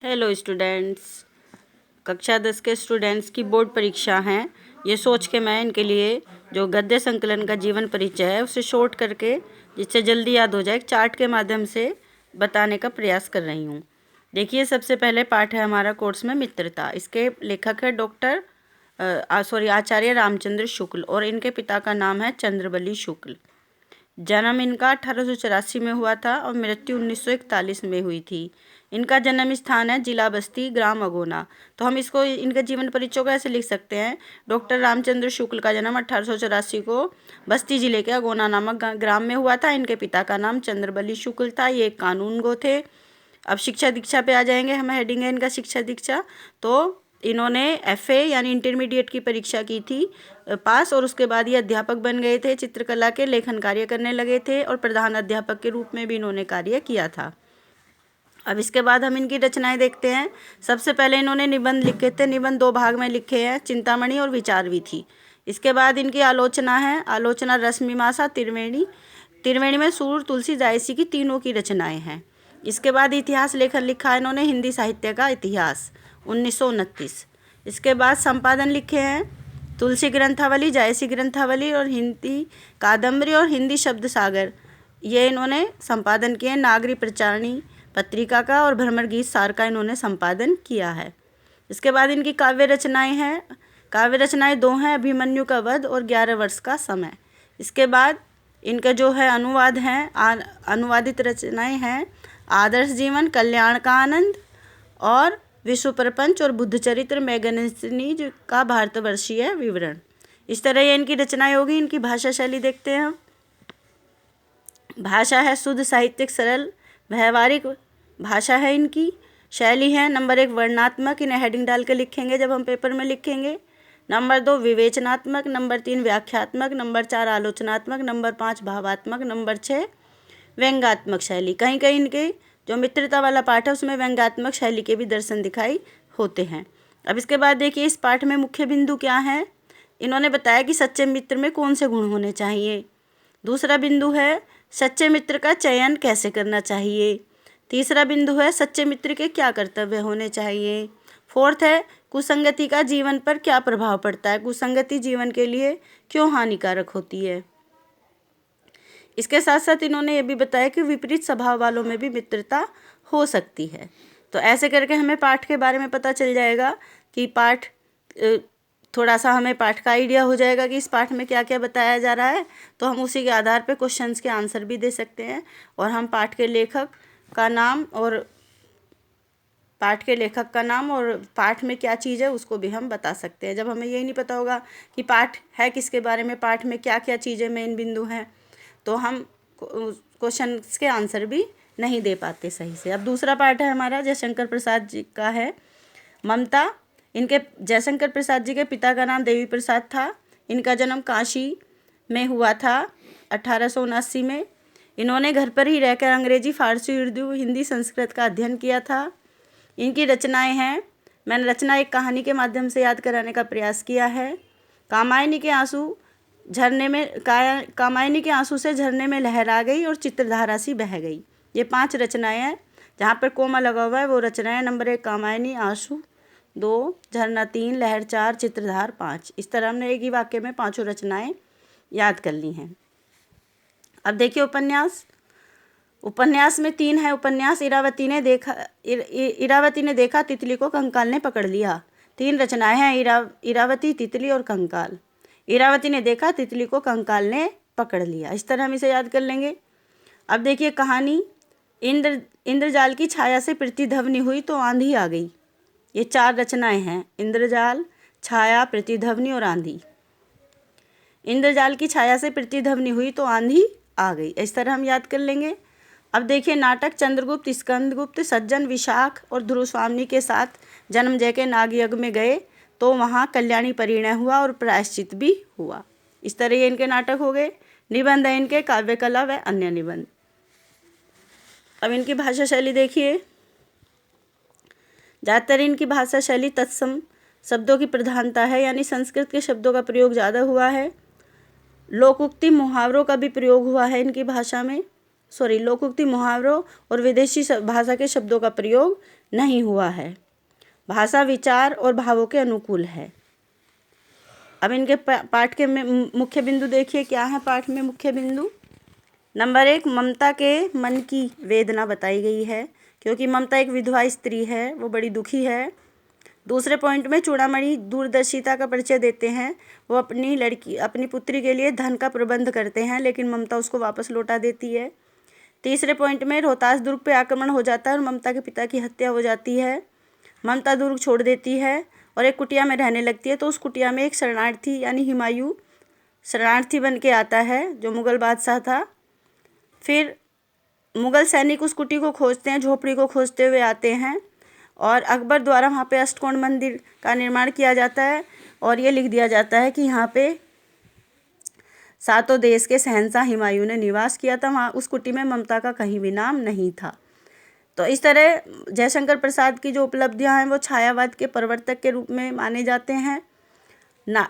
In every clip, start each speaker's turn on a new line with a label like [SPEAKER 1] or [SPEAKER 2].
[SPEAKER 1] Hello students, कक्षा 10 के students की बोर्ड परीक्षा हैं। ये सोच के मैं इनके लिए जो गद्य संकलन का जीवन परिचय है उसे शॉर्ट करके जिससे जल्दी याद हो जाए चार्ट के माध्यम से बताने का प्रयास कर रही हूँ। देखिए, सबसे पहले पाठ है हमारा कोर्स में मित्रता। इसके लेखक है आचार्य रामचंद्र शुक्ल और इनके पिता का नाम है चंद्रबली शुक्ल। जन्म इनका 1884 में हुआ था और मृत्यु 1941 में हुई थी। इनका जन्म स्थान है जिला बस्ती, ग्राम अगोना। तो हम इसको इनके जीवन परिचय को ऐसे लिख सकते हैं। डॉक्टर रामचंद्र शुक्ल का जन्म 1884 को बस्ती जिले के अगोना नामक ग्राम में हुआ था। इनके पिता का नाम चंद्रबली शुक्ल था। ये एक कानूनगो थे। अब शिक्षा दीक्षा पे आ जाएंगे। हमें हेडिंग है इनका शिक्षा दीक्षा। तो इन्होंने FA यानी इंटरमीडिएट की परीक्षा की थी पास, और उसके बाद ये अध्यापक बन गए थे। चित्रकला के लेखन कार्य करने लगे थे और प्रधान अध्यापक के रूप में भी इन्होंने कार्य किया था। अब इसके बाद हम इनकी रचनाएं देखते हैं। सबसे पहले इन्होंने निबंध लिखे थे। निबंध 2 भाग में लिखे हैं, चिंतामणि और विचारवीथी। इसके बाद इनकी आलोचना है। आलोचना रसमीमांसा, त्रिवेणी में सूर, तुलसी, जायसी की तीनों की रचनाएं हैं। इसके बाद इतिहास लेखन लिखा है इन्होंने, हिंदी साहित्य का इतिहास 1929। इसके बाद संपादन लिखे हैं तुलसी ग्रंथावली, जायसी ग्रंथावली और हिंदी कादम्बरी और हिंदी शब्द सागर। ये इन्होंने संपादन किए। नागरी प्रचारणी पत्रिका का और भ्रमर गीत सार का इन्होंने संपादन किया है। इसके बाद इनकी काव्य रचनाएं हैं। काव्य रचनाएं 2 हैं, अभिमन्यु का वध और 11 वर्ष का समय। इसके बाद इनका जो है अनुवाद हैं, अनुवादित रचनाएं हैं आदर्श जीवन, कल्याण का आनंद और विश्व प्रपंच और बुद्ध चरित्र, मैगनीज का भारतवर्षीय विवरण। इस तरह ये इनकी रचनाएं होगी। इनकी भाषा शैली देखते हैं हम। भाषा है शुद्ध, साहित्यिक, सरल, व्यवहारिक भाषा है इनकी। शैली है नंबर 1 वर्णनात्मक, इन्हें हेडिंग डाल के लिखेंगे जब हम पेपर में लिखेंगे। नंबर 2 विवेचनात्मक, नंबर 3 व्याख्यात्मक, नंबर 4 आलोचनात्मक, नंबर 5 भावात्मक, नंबर 6 व्यंग्यात्मक शैली। कहीं कहीं इनके जो मित्रता वाला पाठ है उसमें व्यंग्यात्मक शैली के भी दर्शन दिखाई होते हैं। अब इसके बाद देखिए इस पाठ में मुख्य बिंदु क्या है। इन्होंने बताया कि सच्चे मित्र में कौन से गुण होने चाहिए। दूसरा बिंदु है सच्चे मित्र का चयन कैसे करना चाहिए। तीसरा बिंदु है सच्चे मित्र के क्या कर्तव्य होने चाहिए। फोर्थ है कुसंगति का जीवन पर क्या प्रभाव पड़ता है। कुसंगति जीवन के लिए क्यों हानिकारक होती है। इसके साथ साथ इन्होंने ये भी बताया कि विपरीत स्वभाव वालों में भी मित्रता हो सकती है। तो ऐसे करके हमें पाठ के बारे में पता चल जाएगा कि पाठ थोड़ा सा हमें पाठ का आइडिया हो जाएगा कि इस पाठ में क्या क्या बताया जा रहा है। तो हम उसी के आधार पे क्वेश्चंस के आंसर भी दे सकते हैं और हम पाठ के लेखक का नाम और पाठ में क्या चीज़ है उसको भी हम बता सकते हैं। जब हमें यही नहीं पता होगा कि पाठ है किसके बारे में, पाठ में क्या क्या चीज़ें मेन बिंदु हैं, तो हम क्वेश्चंस के आंसर भी नहीं दे पाते सही से। अब दूसरा पाठ है हमारा जयशंकर प्रसाद जी का है, ममता। इनके जयशंकर प्रसाद जी के पिता का नाम देवी प्रसाद था। इनका जन्म काशी में हुआ था 1879 में। इन्होंने घर पर ही रहकर अंग्रेजी, फारसी, उर्दू, हिंदी, संस्कृत का अध्ययन किया था। इनकी रचनाएं हैं, मैंने रचना एक कहानी के माध्यम से याद कराने का प्रयास किया है। कामायनी के आंसू से झरने में लहर आ गई और चित्रधारा सी बह गई। ये 5 रचनाएं हैं। जहाँ पर कोमा लगा हुआ है वो रचनाएं नंबर 1 कामायनी, आंसू 2, झरना 3, लहर 4, चित्रधार 5। इस तरह हमने एक ही वाक्य में 5 रचनाएं याद कर ली हैं। अब देखिए उपन्यास में 3 है उपन्यास। इरावती ने देखा तितली को कंकाल ने पकड़ लिया। 3 रचनाएं हैं इरावती, तितली और कंकाल। इरावती ने देखा तितली को कंकाल ने पकड़ लिया। इस तरह हम इसे याद कर लेंगे। अब देखिए कहानी, इंद्रजाल की छाया से प्रतिध्वनि हुई तो आंधी आ गई। ये 4 रचनाएं हैं, इंद्रजाल, छाया, प्रतिध्वनि और आंधी। इंद्रजाल की छाया से प्रतिध्वनि हुई तो आंधी आ गई। इस तरह हम याद कर लेंगे। अब देखिए नाटक, चंद्रगुप्त, स्कंदगुप्त, सज्जन, विशाख और ध्रुवस्वामिनी के साथ जन्मजय के नागयज्ञ में गए तो वहाँ कल्याणी परिणय हुआ और प्रायश्चित भी हुआ। इस तरह ये इनके नाटक हो गए। निबंध है इनके काव्य कला व अन्य निबंध। अब इनकी भाषा शैली देखिए। ज़्यादातर इनकी भाषा शैली तत्सम शब्दों की प्रधानता है, यानी संस्कृत के शब्दों का प्रयोग ज़्यादा हुआ है। लोकोक्ति मुहावरों का भी प्रयोग हुआ है इनकी भाषा में। लोकोक्ति मुहावरों और विदेशी भाषा के शब्दों का प्रयोग नहीं हुआ है। भाषा विचार और भावों के अनुकूल है। अब इनके पाठ के मुख्य बिंदु देखिए, क्या है पाठ में मुख्य बिंदु। नंबर 1, ममता के मन की वेदना बताई गई है, क्योंकि ममता एक विधवा स्त्री है, वो बड़ी दुखी है। दूसरे पॉइंट में चूड़ामणि दूरदर्शिता का परिचय देते हैं। वो अपनी पुत्री के लिए धन का प्रबंध करते हैं, लेकिन ममता उसको वापस लौटा देती है। तीसरे पॉइंट में रोहतास दुर्ग पे आक्रमण हो जाता है और ममता के पिता की हत्या हो जाती है। ममता दुर्ग छोड़ देती है और एक कुटिया में रहने लगती है। तो उस कुटिया में एक शरणार्थी यानी हुमायूं शरणार्थी बन के आता है, जो मुग़ल बादशाह था। फिर मुग़ल सैनिक उस कुटी को खोजते हैं, झोपड़ी को खोजते हुए आते हैं और अकबर द्वारा वहाँ पे अष्टकोण मंदिर का निर्माण किया जाता है और ये लिख दिया जाता है कि यहाँ पे सातों देश के शहंशाह हुमायूं ने निवास किया था। वहाँ उस कुटी में ममता का कहीं भी नाम नहीं था। तो इस तरह जयशंकर प्रसाद की जो उपलब्धियाँ हैं वो छायावाद के प्रवर्तक के रूप में माने जाते हैं।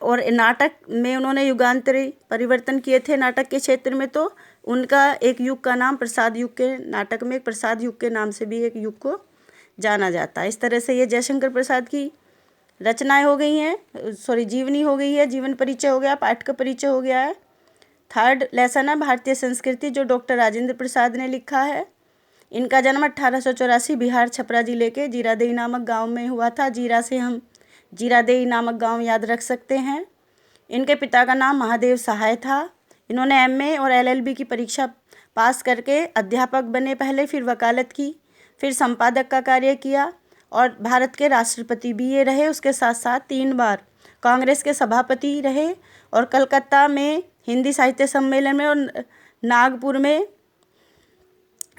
[SPEAKER 1] और नाटक में उन्होंने युगांतरी परिवर्तन किए थे नाटक के क्षेत्र में। तो उनका एक युग का नाम प्रसाद युग के, नाटक में एक प्रसाद युग के नाम से भी एक युग को जाना जाता है। इस तरह से ये जयशंकर प्रसाद की रचनाएं हो गई हैं, जीवनी हो गई है, जीवन परिचय हो गया, पाठ का परिचय हो गया है। थर्ड लेसन है भारतीय संस्कृति, जो डॉक्टर राजेंद्र प्रसाद ने लिखा है। इनका जन्म 1884 बिहार छपरा जिले के जीरादेई नामक गांव में हुआ था। जीरा से हम जीरादेई नामक गांव याद रख सकते हैं। इनके पिता का नाम महादेव सहाय था। इन्होंने एमए और एलएलबी की परीक्षा पास करके अध्यापक बने पहले, फिर वकालत की, फिर संपादक का कार्य किया और भारत के राष्ट्रपति भी ये रहे। उसके साथ साथ 3 बार कांग्रेस के सभापति रहे और कलकत्ता में हिंदी साहित्य सम्मेलन में और नागपुर में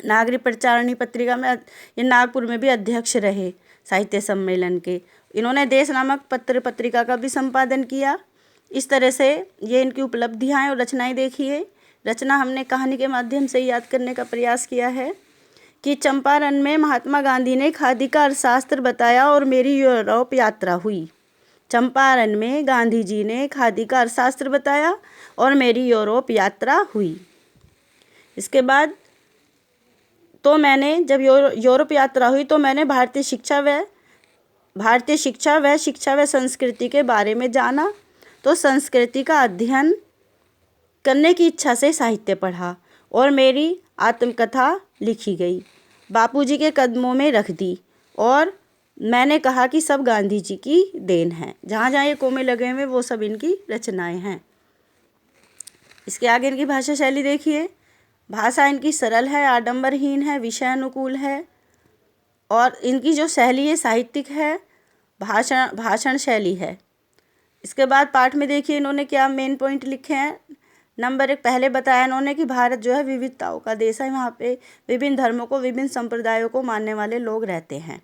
[SPEAKER 1] नागरी प्रचारणी पत्रिका में, ये नागपुर में भी अध्यक्ष रहे साहित्य सम्मेलन के। इन्होंने देश नामक पत्रिका का भी संपादन किया। इस तरह से ये इनकी उपलब्धियाँ हैं और रचनाएं देखिए। रचना हमने कहानी के माध्यम से याद करने का प्रयास किया है कि चंपारण में महात्मा गांधी ने खादी का अर्थशास्त्र बताया और मेरी यूरोप यात्रा हुई। चंपारण में गांधी जी ने खादी का अर्थशास्त्र बताया और मेरी यूरोप यात्रा हुई। इसके बाद तो मैंने जब यूरोप यात्रा हुई तो मैंने भारतीय शिक्षा व संस्कृति के बारे में जाना। तो संस्कृति का अध्ययन करने की इच्छा से साहित्य पढ़ा और मेरी आत्मकथा लिखी गई, बापूजी के कदमों में रख दी और मैंने कहा कि सब गांधी जी की देन है। जहाँ जहाँ ये कोमे लगे हुए वो सब इनकी रचनाएं हैं। इसके आगे इनकी भाषा शैली देखिए। भाषा इनकी सरल है, आडंबरहीन है, विषय अनुकूल है और इनकी जो शैली है साहित्यिक है, भाषण शैली है। इसके बाद पाठ में देखिए इन्होंने क्या मेन पॉइंट लिखे हैं। नंबर 1 पहले बताया इन्होंने कि भारत जो है विविधताओं का देश है। वहाँ पे विभिन्न धर्मों को, विभिन्न संप्रदायों को मानने वाले लोग रहते हैं,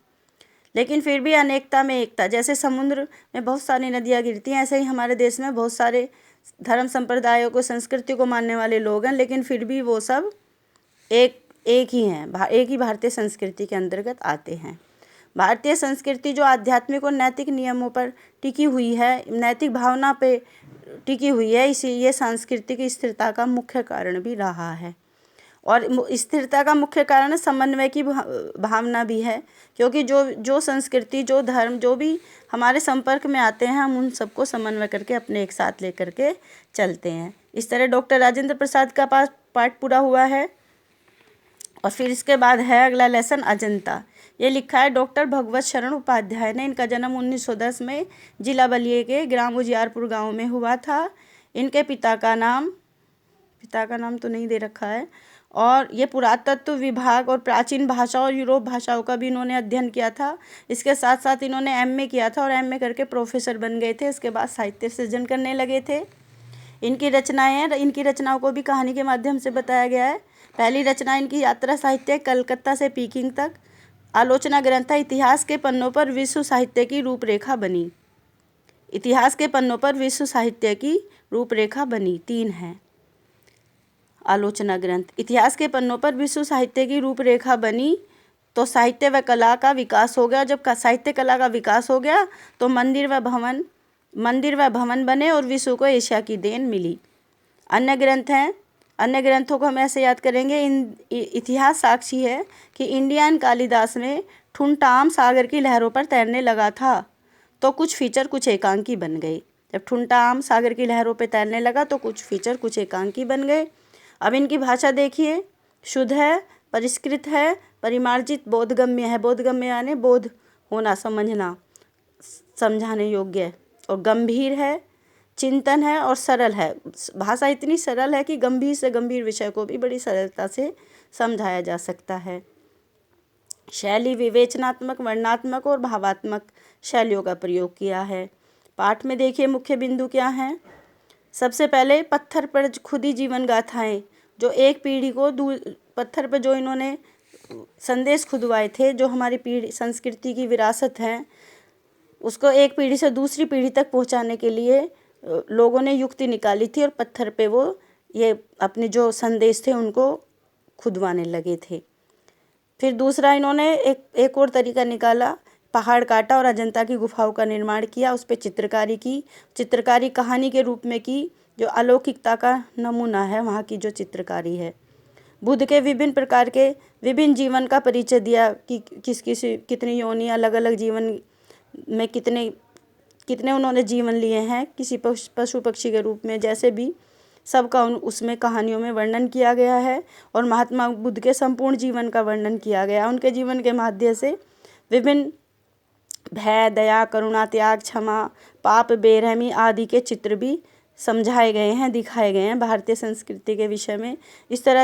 [SPEAKER 1] लेकिन फिर भी अनेकता में एकता। जैसे समुद्र में बहुत सारी नदियाँ गिरती हैं, ऐसे ही हमारे देश में बहुत सारे धर्म संप्रदायों को, संस्कृति को मानने वाले लोग हैं, लेकिन फिर भी वो सब एक ही हैं, एक ही भारतीय संस्कृति के अंतर्गत आते हैं। भारतीय संस्कृति जो आध्यात्मिक और नैतिक नियमों पर टिकी हुई है, नैतिक भावना पे टिकी हुई है, इसी ये सांस्कृतिक स्थिरता का मुख्य कारण भी रहा है। और स्थिरता का मुख्य कारण समन्वय की भावना भी है, क्योंकि जो संस्कृति, जो धर्म, जो भी हमारे संपर्क में आते हैं, हम उन सबको समन्वय करके अपने एक साथ लेकर के चलते हैं। इस तरह डॉक्टर राजेंद्र प्रसाद का पाठ पूरा हुआ है। और फिर इसके बाद है अगला लेसन अजंता। ये लिखा है डॉक्टर भगवत शरण उपाध्याय ने। इनका जन्म 1910 में जिला बलिया के ग्राम उजियारपुर गांव में हुआ था। इनके पिता का नाम तो नहीं दे रखा है। और ये पुरातत्व विभाग और प्राचीन भाषा और यूरोप भाषाओं का भी इन्होंने अध्ययन किया था। इसके साथ साथ इन्होंने एमए किया था और एमए करके प्रोफेसर बन गए थे। इसके बाद साहित्य सृजन करने लगे थे। इनकी रचनाएं हैं, इनकी रचनाओं को भी कहानी के माध्यम से बताया गया है। पहली रचना इनकी यात्रा साहित्य, कलकत्ता से पीकिंग तक। आलोचना ग्रंथ है। इतिहास के पन्नों पर विश्व साहित्य की रूपरेखा बनी। इतिहास के पन्नों पर विश्व साहित्य की रूपरेखा बनी। 3 है आलोचना ग्रंथ। इतिहास के पन्नों पर विश्व साहित्य की रूपरेखा बनी तो साहित्य व कला का विकास हो गया। जब साहित्य कला का विकास हो गया तो मंदिर व भवन बने और विश्व को एशिया की देन मिली। अन्य ग्रंथ हैं। अन्य ग्रंथों को हम ऐसे याद करेंगे। इतिहास साक्षी है कि इंडियन कालिदास में ठुनटाम सागर की लहरों पर तैरने लगा था तो कुछ फीचर कुछ एकांकी बन गए। जब ठुनटाम सागर की लहरों पर तैरने लगा तो कुछ फीचर कुछ एकांकी बन गए। अब इनकी भाषा देखिए, शुद्ध है, परिष्कृत है, परिमार्जित, बोधगम्य है। बोधगम्य यानी बोध होना, समझना, समझाने योग्य, और गंभीर है, चिंतन है, और सरल है। भाषा इतनी सरल है कि गंभीर से गंभीर विषय को भी बड़ी सरलता से समझाया जा सकता है। शैली विवेचनात्मक, वर्णनात्मक और भावात्मक शैलियों का प्रयोग किया है। पाठ में देखिए मुख्य बिंदु क्या हैं। सबसे पहले पत्थर पर खुदी जीवन गाथाएं, जो एक पीढ़ी को पत्थर पर जो इन्होंने संदेश खुदवाए थे, जो हमारी पीढ़ी संस्कृति की विरासत है, उसको एक पीढ़ी से दूसरी पीढ़ी तक पहुंचाने के लिए लोगों ने युक्ति निकाली थी और पत्थर पे वो ये अपने जो संदेश थे उनको खुदवाने लगे थे। फिर दूसरा इन्होंने एक और तरीका निकाला, पहाड़ काटा और अजंता की गुफाओं का निर्माण किया, उस पर चित्रकारी की। चित्रकारी कहानी के रूप में की, जो अलौकिकता का नमूना है वहाँ की जो चित्रकारी है। बुद्ध के विभिन्न प्रकार के विभिन्न जीवन का परिचय दिया कि कितनी योनि, अलग अलग जीवन में कितने उन्होंने जीवन लिए हैं, किसी पशु पक्षी के रूप में, जैसे भी सबका उसमें कहानियों में वर्णन किया गया है। और महात्मा बुद्ध के संपूर्ण जीवन का वर्णन किया गया। उनके जीवन के माध्यम से विभिन्न भय, दया, करुणा, त्याग, क्षमा, पाप, बेरहमी आदि के चित्र भी समझाए गए हैं, दिखाए गए हैं भारतीय संस्कृति के विषय में। इस तरह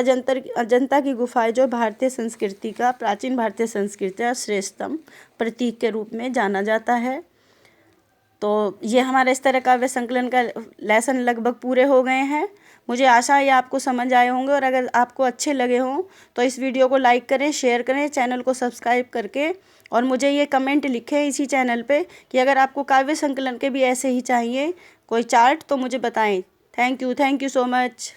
[SPEAKER 1] अजंता की गुफाएं जो भारतीय संस्कृति का, प्राचीन भारतीय संस्कृति का श्रेष्ठतम प्रतीक के रूप में जाना जाता है। तो ये हमारा इस तरह काव्य संकलन का लेसन लगभग पूरे हो गए हैं। मुझे आशा है ये आपको समझ आए होंगे, और अगर आपको अच्छे लगे हों तो इस वीडियो को लाइक करें, शेयर करें, चैनल को सब्सक्राइब करके, और मुझे ये कमेंट लिखें इसी चैनल पे कि अगर आपको काव्य संकलन के भी ऐसे ही चाहिए कोई चार्ट तो मुझे बताएं। Thank you so much.